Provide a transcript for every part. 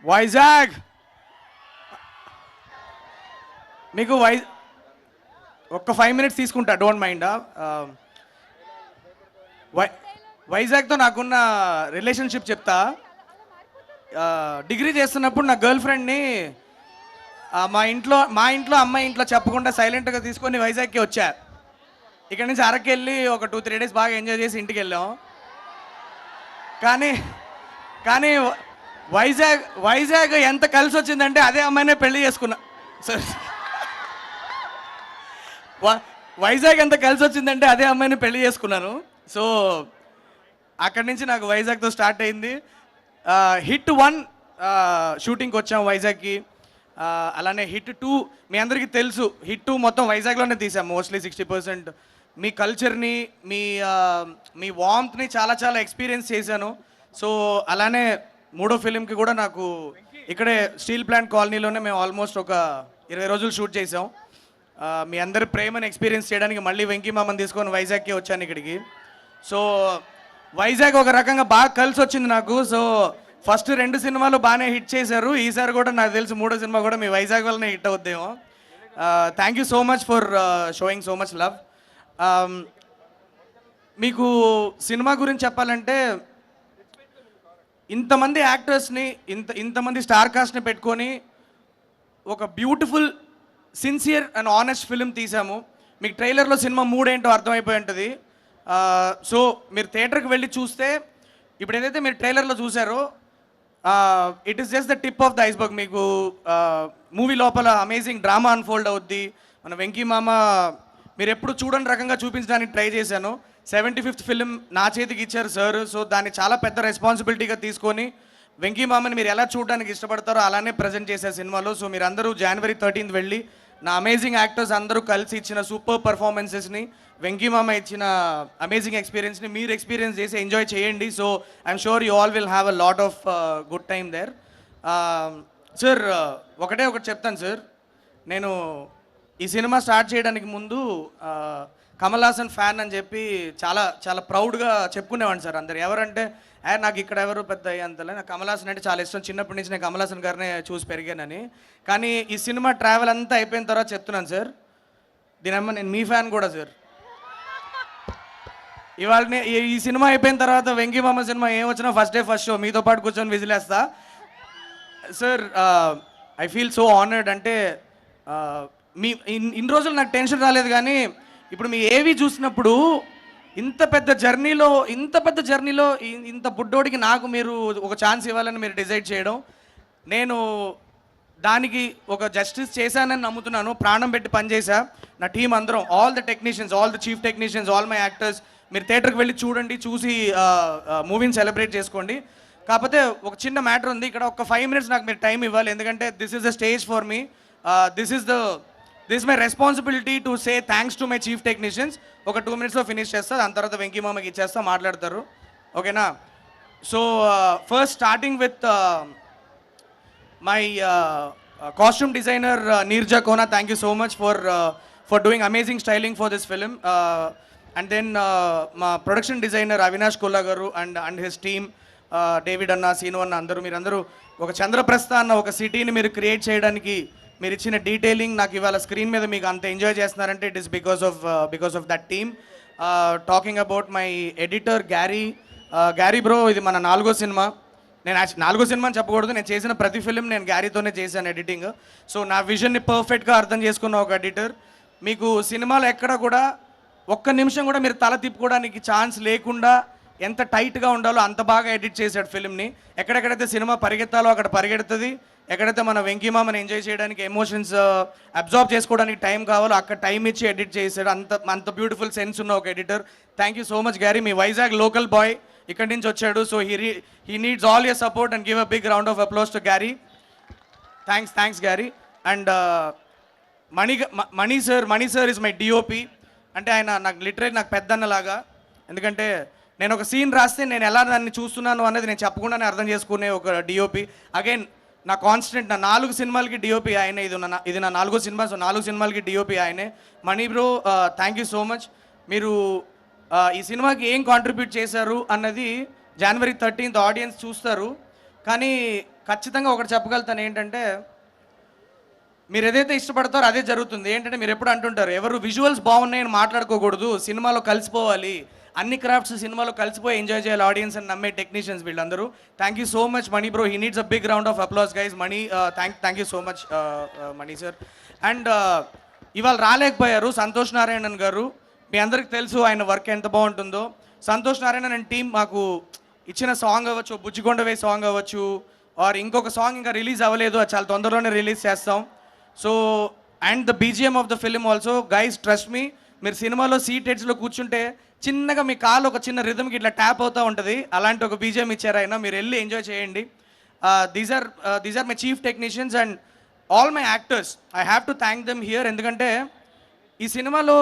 వైజాగ్ మీకు ఒక్క 5 minutes తీసుకుంటా, డోంట్ మైండ్. వై వైజాగ్తో నాకున్న రిలేషన్షిప్ చెప్తా. డిగ్రీ చేస్తున్నప్పుడు నా గర్ల్ ఫ్రెండ్ని మా ఇంట్లో అమ్మాయి ఇంట్లో చెప్పకుండా సైలెంట్గా తీసుకొని వైజాగ్కి వచ్చా. ఇక్కడ నుంచి అరకు వెళ్ళి ఒక 2-3 days బాగా ఎంజాయ్ చేసి ఇంటికి వెళ్ళాం. కానీ కానీ వైజాగ్ ఎంత కలిసి వచ్చిందంటే అదే అమ్మాయినే పెళ్లి చేసుకున్నా. సార్, వైజాగ్ ఎంత కలిసి వచ్చిందంటే అదే అమ్మాయిని పెళ్లి చేసుకున్నాను. సో అక్కడి నుంచి నాకు వైజాగ్తో స్టార్ట్ అయింది. హిట్ 1 షూటింగ్కి వచ్చాం వైజాగ్కి. అలానే హిట్ 2 మీ అందరికీ తెలుసు. హిట్ 2 మొత్తం వైజాగ్లోనే తీసాం. మోస్ట్లీ 60% మీ కల్చర్ని, మీ వార్మ్త్ని చాలా చాలా ఎక్స్పీరియన్స్ చేశాను. సో అలానే 3వ ఫిలింకి కూడా నాకు ఇక్కడే స్టీల్ ప్లాంట్ కాలనీలోనే మేము ఆల్మోస్ట్ ఒక 20 రోజులు షూట్ చేసాం. మీ అందరి ప్రేమను ఎక్స్పీరియన్స్ చేయడానికి మళ్ళీ వెంకీ మామని తీసుకొని వైజాగ్కి వచ్చాను ఇక్కడికి. సో వైజాగ్ ఒక రకంగా బాగా కలిసి వచ్చింది నాకు. సో ఫస్ట్ 2 సినిమాలు బాగానే హిట్ చేశారు. ఈసారి కూడా నాకు తెలిసి 3వ సినిమా కూడా మీ వైజాగ్ వల్లనే హిట్ అవుద్దేమో. Thank you so much for showing so much love. మీకు సినిమా గురించి చెప్పాలంటే, ఇంతమంది యాక్టర్స్ని, ఇంతమంది స్టార్ కాస్ట్ని పెట్టుకొని ఒక beautiful, sincere and honest film తీసాము. మీకు ట్రైలర్లో సినిమా మూడ్ ఏంటో అర్థమైపోయి ఉంటుంది. సో మీరు థియేటర్కి వెళ్ళి చూస్తే ఇప్పుడు ఏదైతే మీరు ట్రైలర్లో చూసారో it is just the tip of the iceberg. మీకు మూవీ లోపల అమేజింగ్ డ్రామా అన్ఫోల్డ్ అవుద్ది. మన వెంకీ మామ మీరు ఎప్పుడు చూడని రకంగా చూపించడానికి ట్రై చేశాను. 75th ఫిలిం నా చేతికి ఇచ్చారు సార్. సో దాన్ని చాలా పెద్ద రెస్పాన్సిబిలిటీగా తీసుకొని వెంకీ మామని మీరు ఎలా చూడడానికి ఇష్టపడతారో అలానే ప్రజెంట్ చేశారు సినిమాలో. సో మీరు అందరూ January 13th వెళ్ళి నా అమేజింగ్ యాక్టర్స్ అందరూ కలిసి ఇచ్చిన సూపర్ పర్ఫార్మెన్సెస్ని, వెంకీ మామ ఇచ్చిన అమేజింగ్ ఎక్స్పీరియన్స్ని మీరు ఎక్స్పీరియన్స్ చేసి ఎంజాయ్ చేయండి. So I'm sure you all will have a lot of good time there. Sir, ఒకటి చెప్తాను సార్. నేను ఈ సినిమా స్టార్ట్ చేయడానికి ముందు కమల్ హాసన్ ఫ్యాన్ అని చెప్పి చాలా చాలా ప్రౌడ్గా చెప్పుకునేవాడిని సార్. అందరు ఎవరంటే నాకు ఇక్కడ ఎవరు పెద్ద అంతలే, నాకు కమల్ హాసన్ అంటే చాలా ఇష్టం. చిన్నప్పటి నుంచి నేను కమల్ హాసన్ గారినే చూసి పెరిగానని. కానీ ఈ సినిమా ట్రావెల్ అంతా అయిపోయిన తర్వాత చెప్తున్నాను సార్, దీనమ్మ నేను మీ ఫ్యాన్ కూడా సార్. ఇవాళ ఈ సినిమా అయిపోయిన తర్వాత వెంకీ మామ సినిమా ఏం వచ్చినా ఫస్ట్ డే ఫస్ట్ షో మీతో పాటు కూర్చొని విజిలేస్తా sir. I feel so honoured. అంటే మీ ఇన్ని రోజులు నాకు టెన్షన్ రాలేదు, కానీ ఇప్పుడు మీ ఏవి చూసినప్పుడు ఇంత పెద్ద జర్నీలో ఇంత బుడ్డోడికి నాకు మీరు ఒక ఛాన్స్ ఇవ్వాలని మీరు డిసైడ్ చేయడం, నేను దానికి ఒక జస్టిస్ చేశానని నమ్ముతున్నాను. ప్రాణం పెట్టి పనిచేసా. నా టీం అందరం, all the technicians, all the chief technicians, all my actors, మీరు థియేటర్కి వెళ్ళి చూడండి, చూసి మూవీని సెలబ్రేట్ చేసుకోండి. కాకపోతే ఒక చిన్న మ్యాటర్ ఉంది ఇక్కడ. ఒక 5 minutes నాకు మీరు టైం ఇవ్వాలి, ఎందుకంటే this is the stage for me. This is my responsibility to say thanks to my chief technicians. ఒక 2 minutesలో ఫినిష్ చేస్తా, దాని తర్వాత వెంకీ మామకి ఇచ్చేస్తా, మాట్లాడతారు. ఓకేనా? So first starting with my costume designer Neerja Kona. Thank you so much for doing amazing styling for this film. And then మా production designer Avinash Kolla garu and his team, David అన్న, సీను అన్న, మీరందరూ ఒక చంద్రప్రస్థ అన్న ఒక సిటీని మీరు క్రియేట్ చేయడానికి మీరు ఇచ్చిన డీటెయిలింగ్ నాకు ఇవాళ స్క్రీన్ మీద మీకు అంత ఎంజాయ్ చేస్తున్నారంటే it is because of that team. Talking about my editor Garry bro, ఇది మన 4వ సినిమా. నేను 4వ సినిమా అని చెప్పకూడదు, నేను చేసిన ప్రతి ఫిలిం నేను గ్యారీతోనే చేశాను ఎడిటింగ్. సో నా విజన్ని పర్ఫెక్ట్గా అర్థం చేసుకున్న ఒక ఎడిటర్. మీకు సినిమాలో ఎక్కడ కూడా ఒక్క నిమిషం కూడా మీరు తల తిప్పుకోవడానికి ఛాన్స్ లేకుండా ఎంత టైట్గా ఉండాలో అంత బాగా ఎడిట్ చేశాడు ఫిలింని. ఎక్కడెక్కడైతే సినిమా పరిగెత్తాలో అక్కడ పరిగెడుతుంది, ఎక్కడైతే మన వెంకీ మామని ఎంజాయ్ చేయడానికి, ఎమోషన్స్ అబ్జార్బ్ చేసుకోవడానికి టైం కావాలో అక్కడ టైం ఇచ్చి ఎడిట్ చేశాడు. అంత బ్యూటిఫుల్ సెన్స్ ఉన్న ఒక editor. Thank you so much Garry. మీ వైజాగ్ లోకల్ బాయ్ ఇక్కడి నుంచి వచ్చాడు. So he needs all your support and give a big round of applause to Garry. Thanks Garry. And Mani sir is my DOP. అంటే ఆయన నాకు పెద్దన్నలాగా. ఎందుకంటే నేను ఒక సీన్ రాస్తే నేను ఎలా దాన్ని చూస్తున్నాను అనేది నేను చెప్పకుండానే అర్థం చేసుకునే ఒక డిఓపి. అగైన్ నా కాన్స్టెంట్, నా 4 సినిమాలకి డిఓపి ఆయనే. ఇది నా 4వ సినిమా. సో 4 సినిమాలకి డిఓపి ఆయనే. Mani bro, thank you so much. మీరు ఈ సినిమాకి ఏం కాంట్రిబ్యూట్ చేశారు అన్నది January 13th ఆడియన్స్ చూస్తారు. కానీ ఖచ్చితంగా ఒకటి చెప్పగలుగుతాను ఏంటంటే, మీరు ఏదైతే ఇష్టపడతారో అదే జరుగుతుంది. ఏంటంటే మీరు ఎప్పుడు అంటుంటారు, ఎవరు విజువల్స్ బాగున్నాయని మాట్లాడుకోకూడదు, సినిమాలో కలిసిపోవాలి. అన్ని క్రాఫ్ట్స్ సినిమాలో కలిసిపోయి ఎంజాయ్ చేయాలి ఆడియన్స్ అని నమ్మే టెక్నీషియన్స్ వీళ్ళందరూ. Thank you so much Mani bro. He needs a big round of applause guys. Mani, thank you so much Mani sir. And ఇవాళ రాలేకపోయారు సంతోష్ నారాయణన్ గారు. మీ అందరికి తెలుసు ఆయన వర్క్ ఎంత బాగుంటుందో. సంతోష్ నారాయణన్ అండ్ టీం మాకు ఇచ్చిన సాంగ్ అవ్వచ్చు, బుజ్జికొండవే సాంగ్ అవ్వచ్చు, ఆర్ ఇంకొక సాంగ్ ఇంకా రిలీజ్ అవ్వలేదు, అది చాలా తొందరలోనే రిలీజ్ చేస్తాం. So and the BGM of the film also guys, trust me, మీరు సినిమాలో సీట్ హెడ్స్లో కూర్చుంటే చిన్నగా మీ కాలు ఒక చిన్న రిథమ్కి ఇట్లా ట్యాప్ అవుతూ ఉంటుంది. అలాంటి ఒక బీజిఎం ఇచ్చారు ఆయన. మీరు వెళ్ళి ఎంజాయ్ చేయండి. These are my chief technicians and all my actors. I have to thank them here. ఎందుకంటే ఈ సినిమాలో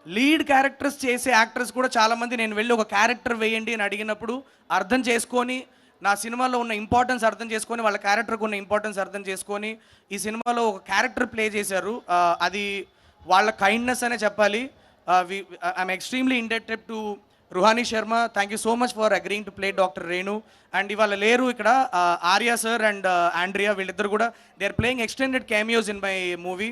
లీడ్ క్యారెక్టర్స్ చేసే యాక్టర్స్ కూడా చాలామంది నేను వెళ్ళి ఒక క్యారెక్టర్ వేయండి అని అడిగినప్పుడు అర్థం చేసుకొని, నా సినిమాలో ఉన్న ఇంపార్టెన్స్ అర్థం చేసుకొని, వాళ్ళ క్యారెక్టర్కి ఉన్న ఇంపార్టెన్స్ అర్థం చేసుకొని ఈ సినిమాలో ఒక క్యారెక్టర్ ప్లే చేశారు. అది వాళ్ళ కైండ్నెస్ అనే చెప్పాలి. I'm extremely indebted to Ruhani Sharma. Thank you so much for agreeing to play doctor Renu. And ఇవాళ లేరు ఇక్కడ ఆర్యా సార్ అండ్ ఆండ్రియా, వీళ్ళిద్దరు కూడా they are playing extended cameos in my movie.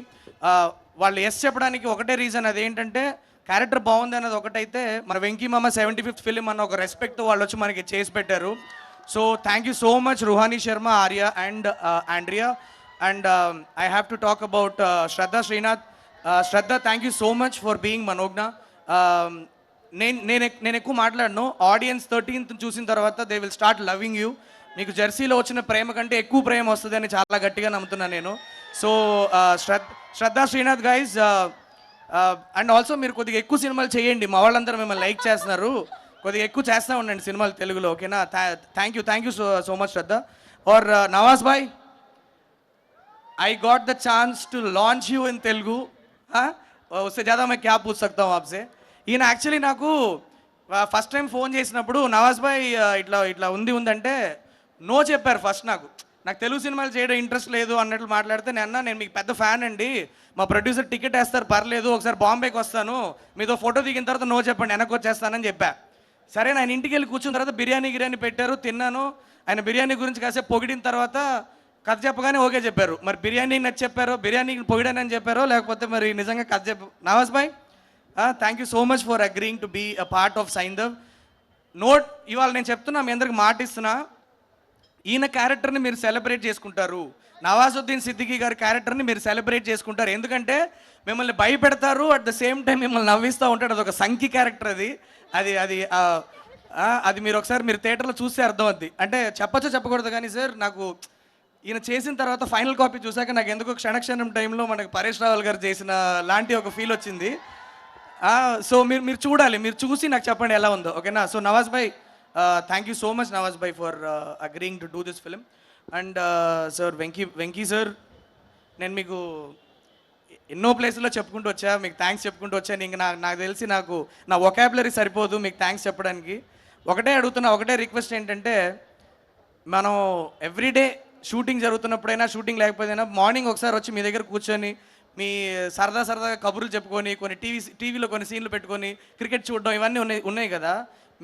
వాళ్ళు ఎస్ చెప్పడానికి ఒకటే రీజన్, అదేంటంటే క్యారెక్టర్ బాగుంది అన్నది ఒకటైతే, మన వెంకీ మామ 75th ఫిలిం అన్న ఒక రెస్పెక్ట్ వాళ్ళు వచ్చి మనకి చేసి పెట్టారు. So thank you so much Ruhani Sharma, Arya and Andrea. And I have to talk about Shraddha Srinath. Shraddha, thank you so much for being Manogna. నేను ఎక్కువ మాట్లాడను. ఆడియన్స్ 13th చూసిన తర్వాత they will start loving you. మీకు జెర్సీలో వచ్చిన ప్రేమ కంటే ఎక్కువ ప్రేమ వస్తుంది అని చాలా గట్టిగా నమ్ముతున్నాను నేను. So Shraddha Srinath guys. And also మీరు కొద్దిగా ఎక్కువ సినిమాలు చేయండి, మా వాళ్ళందరూ మిమ్మల్ని లైక్ చేస్తున్నారు. కొద్దిగా ఎక్కువ చేస్తూ ఉండండి సినిమాలు తెలుగులో, ఓకేనా? Thank you so much Shraddha. और नवाज भाई, I got the chance to launch you in Telugu. हाँ, उससे ज़्यादा मैं क्या पूछ सकता हूँ आपसे. ఈయన యాక్చువల్లీ నాకు ఫస్ట్ టైం ఫోన్ చేసినప్పుడు, నవాజ్ భాయ్ ఇట్లా ఇట్లా ఉందంటే నో చెప్పారు ఫస్ట్. నాకు తెలుగు సినిమాలు చేయడం ఇంట్రెస్ట్ లేదు అన్నట్లు మాట్లాడితే, నేను మీకు పెద్ద ఫ్యాన్ అండి, మా ప్రొడ్యూసర్ టికెట్ వేస్తారు పర్లేదు, ఒకసారి బాంబేకి వస్తాను, మీతో ఫోటో దిగిన తర్వాత నో చెప్పండి, వెనక్కి వచ్చేస్తానని చెప్పా. సరే, ఆయన ఇంటికి వెళ్ళి కూర్చున్న తర్వాత బిర్యానీ పెట్టారు, తిన్నాను. ఆయన బిర్యానీ గురించి కాసేపు పొగిడిన తర్వాత కథ చెప్పగానే ఓకే చెప్పారు. మరి బిర్యానీ నచ్చి చెప్పారో, బిర్యానీ పొగిడానని చెప్పారో, లేకపోతే మరి నిజంగా కథ Nawaz bhai, thank you so much for agreeing to be a part of Saindhav. Note, ఇవాళ నేను చెప్తున్నా, మీ అందరికి మాట ఇస్తున్నా, ఈయన క్యారెక్టర్ని మీరు సెలబ్రేట్ చేసుకుంటారు, నవాజుద్దీన్ సిద్దికీ గారి క్యారెక్టర్ని మీరు సెలబ్రేట్ చేసుకుంటారు. ఎందుకంటే మిమ్మల్ని భయపెడతారు, అట్ ద సేమ్ టైం మిమ్మల్ని నవ్విస్తూ ఉంటాడు. అదొక సంకి క్యారెక్టర్ అది. అది మీరు ఒకసారి మీరు థియేటర్లో చూస్తే అర్థం అవుద్ది. అంటే చెప్పచ్చో చెప్పకూడదు కానీ సార్, నాకు ఈయన చేసిన తర్వాత ఫైనల్ కాపీ చూసాక నాకు ఎందుకో క్షణక్షణం టైంలో మనకి పరేష్ రావల్ గారు చేసిన లాంటి ఒక ఫీల్ వచ్చింది. సో మీరు చూడాలి, మీరు చూసి నాకు చెప్పండి ఎలా ఉందో, ఓకేనా? So Nawaz bhai, thank you so much Nawaz Bhai for agreeing to do this film. And sir Venky sir, నేను మీకు ఎన్నో ప్లేసుల్లో చెప్పుకుంటూ వచ్చా, మీకు థ్యాంక్స్ చెప్పుకుంటూ వచ్చాను. ఇంక నాకు తెలిసి నా వొకాబులరీ సరిపోదు మీకు థ్యాంక్స్ చెప్పడానికి. ఒకటే అడుగుతున్నా, ఒకటే రిక్వెస్ట్ ఏంటంటే, మనం ఎవ్రీడే షూటింగ్ జరుగుతున్నప్పుడైనా, షూటింగ్ లేకపోయినా, మార్నింగ్ ఒకసారి వచ్చి మీ దగ్గర కూర్చొని మీ సరదాగా కబుర్లు చెప్పుకొని, కొన్ని టీవీలో కొన్ని సీన్లు పెట్టుకొని క్రికెట్ చూడడం, ఇవన్నీ ఉన్నాయి కదా.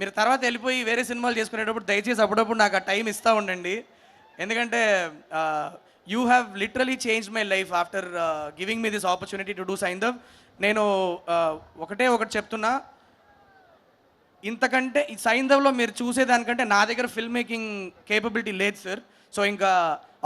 మీరు తర్వాత వెళ్ళిపోయి వేరే సినిమాలు చేసుకునేటప్పుడు దయచేసి అప్పుడప్పుడు నాకు ఆ టైం ఇస్తూ ఉండండి. ఎందుకంటే you have literally change my life after giving me this opportunity to do Saindhav. నేను ఒకటి చెప్తున్నా, ఇంతకంటే ఈ సైంధవ్లో మీరు చూసేదానికంటే నా దగ్గర ఫిల్మ్ మేకింగ్ కేపబిలిటీ లేదు సార్. సో ఇంకా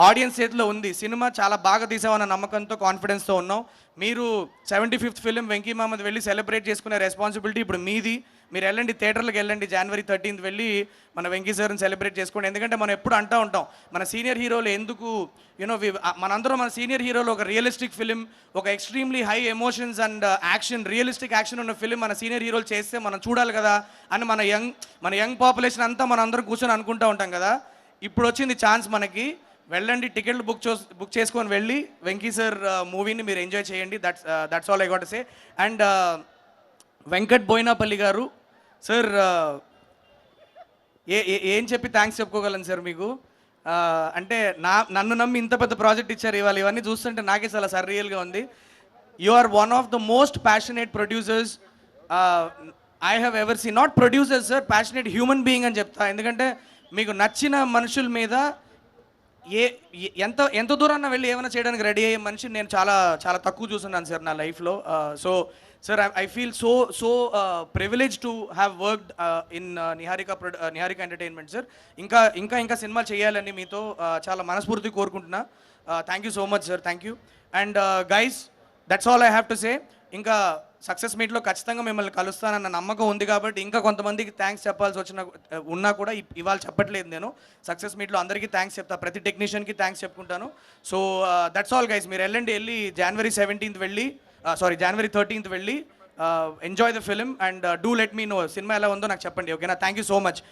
ఆడియన్స్ చేతిలో ఉంది. సినిమా చాలా బాగా తీసామన్న నమ్మకంతో, కాన్ఫిడెన్స్తో ఉన్నాం. మీరు 75th ఫిలిం వెంకీ మామది వెళ్ళి సెలబ్రేట్ చేసుకునే రెస్పాన్సిబిలిటీ ఇప్పుడు మీది. మీరు వెళ్ళండి, థియేటర్లకు వెళ్ళండి, January 13th వెళ్ళి మన వెంకీ సార్ని సెలబ్రేట్ చేసుకోండి. ఎందుకంటే మనం ఎప్పుడు అంటూ ఉంటాం, మన సీనియర్ హీరోలు ఎందుకు మనందరం మన సీనియర్ హీరోలు ఒక రియలిస్టిక్ ఫిలిం, ఒక extremely high emotions and action, realistic action ఉన్న ఫిలిం మన సీనియర్ హీరోలు చేస్తే మనం చూడాలి కదా అని మన యంగ్ పాపులేషన్ అంతా మనం అందరం కూర్చొని అనుకుంటూ ఉంటాం కదా. ఇప్పుడు వచ్చింది ఛాన్స్ మనకి. వెళ్ళండి, టికెట్లు బుక్ చేసుకొని వెళ్ళి వెంకీ సార్ మూవీని మీరు ఎంజాయ్ చేయండి. That's all I got to say. And Venkat Boyinapalli గారు సార్, ఏం చెప్పి థ్యాంక్స్ చెప్పుకోగలను సార్ మీకు. అంటే నన్ను నమ్మి ఇంత పెద్ద ప్రాజెక్ట్ ఇచ్చారు. ఇవన్నీ చూస్తుంటే నాకే చాలా సర్రియల్గా ఉంది. You are one of the most passionate producers I have ever seen. Not producers sir, passionate human being అని చెప్తా. ఎందుకంటే మీకు నచ్చిన మనుషుల మీద ఎంత ఎంత దూరాన్న వెళ్ళి ఏమైనా చేయడానికి రెడీ అయ్యే మనిషి నేను చాలా చాలా తక్కువ చూస్తున్నాను సార్ నా లైఫ్లో. So sir I feel so privilege to have worked in Niharika entertainment sir. ఇంకా ఇంకా ఇంకా సినిమాలు చేయాలని మీతో చాలా మనస్ఫూర్తి కోరుకుంటున్నా. Thank you so much sir, thank you. And guys, that's all I have to say. ఇంకా సక్సెస్ మీట్లో ఖచ్చితంగా మిమ్మల్ని కలుస్తానన్న నమ్మకం ఉంది కాబట్టి ఇంకా కొంతమందికి థ్యాంక్స్ చెప్పాల్సి ఉన్నా కూడా ఇవాళ చెప్పట్లేదు. నేను సక్సెస్ మీట్లో అందరికీ థ్యాంక్స్ చెప్తా, ప్రతి టెక్నీషియన్కి థ్యాంక్స్ చెప్పుకుంటాను. So that's all guys. మీరు వెళ్ళి జనవరి 17th వెళ్ళి జనవరి 13th వెళ్ళి enjoy the film and do let me know సినిమా ఎలా ఉందో నాకు చెప్పండి, ఓకేనా? Thank you so much.